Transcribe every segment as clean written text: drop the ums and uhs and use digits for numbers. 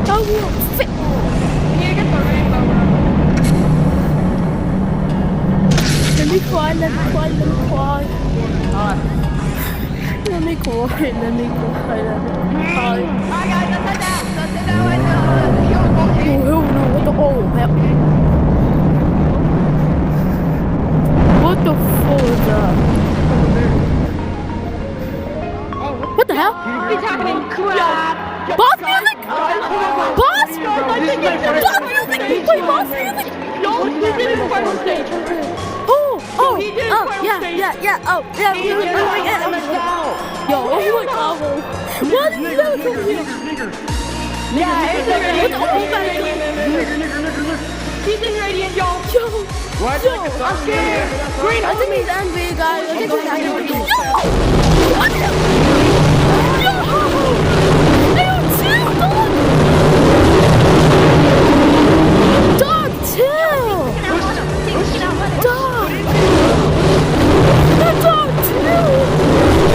How will fit? You need to get the rainbow. Let me cry, let me cry, let me cry. Let me cry, let me cry, let me cry. Alright guys, let's head down. Let's head down right now. Oh, hell no, what the, oh, hell. What the fuck is that? What the hell? What's happening? Crap. Boss music? Boss? Boss music? You play boss music? No, he did it final stage. Oh, he did oh, final yeah, stage. yeah, oh, yeah, Yo, oh my god. What is that from here? Yeah, it's a What the, oh my radiant. He's in radiant, yo. Yo, Why'd you make a I'm song? scared. Green, I think he's angry, guys. I think he's angry. Yo! What the? Yo! Yo, chill, dog! Dog, chill! Dog! Dog, chill!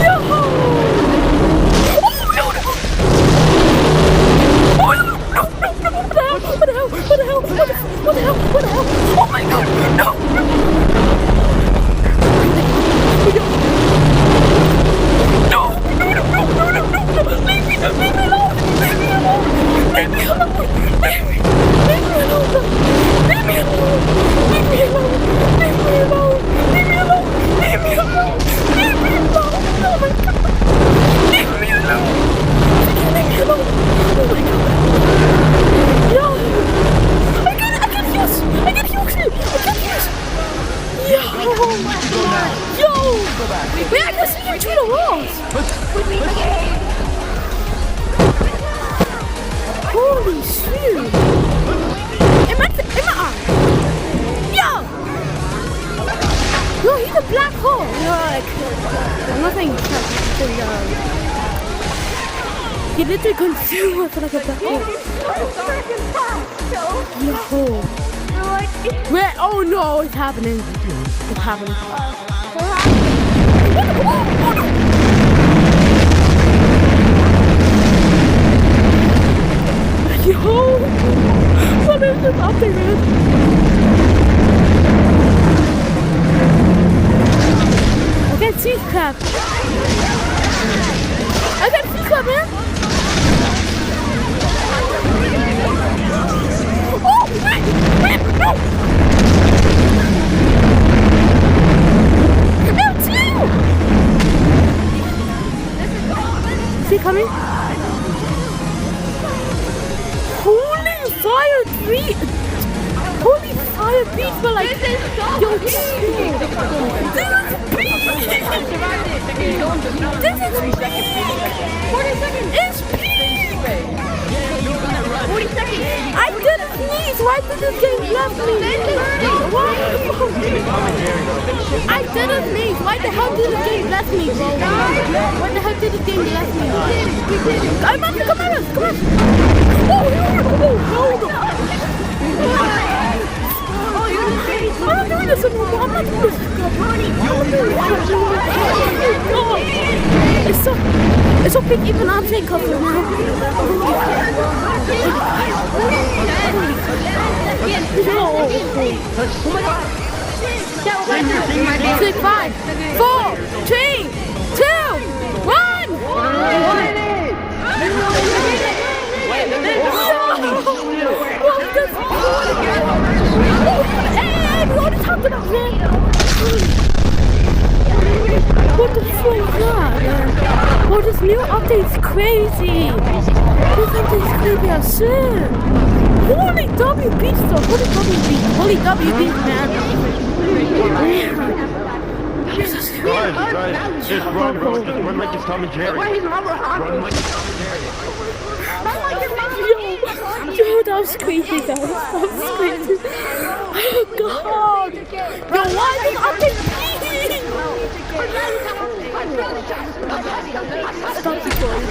Yo! Oh, no, no! Oh, no, no, no, no! What the hell? What the hell? What the hell? What the hell? What the hell? Oh my god! No! Leave me alone! Leave me alone! Leave me alone! Leave me alone! Leave me alone! Leave me alone! Leave me alone! Leave me alone! Leave me alone! Leave me alone! Leave me alone! Oh my god! Leave me alone! Leave me alone! Oh my god! Yo! I can use! I can use it! I can use! Yo! Yo! Wait, I can see you through the walls! Holy shoot! Am I Yo! Yo, he's a black hole! I'm not saying he literally consumed us like a black hole. Yo! Wait, oh no, it's happening. It's happening. Oh no! Yo! What is this up there, man? I can't see crap. I can't see crap, man. Oh, wait, no! It's you! Is he coming? Holy fire beat! Holy fire beat for like yo, this is peak! This is peak! 40 seconds! It's peak! 40 seconds! I didn't sneeze! Why did this game left me? Why? I didn't sneeze! Why the hell did this game left me, bro? Why the hell did this game left me? I'm on the camera! Come on! Oh, no! I'm not doing this anymore. I'm not doing this. It's so big, even I'm taking cover now. Six, 5, 4, 3, 2, 1. What the fuck is that, man? Oh, this new update's crazy. This update's crazy as shit. Holy WB stuff. Holy WB. Holy WB, man. Jesus Christ. Just run, bro. Just run like it's Tom and Jerry. Run like it's Tom and Jerry. Yo, that was crazy, guys. That was crazy. Oh, God. Yo, why did update me? Stop recording.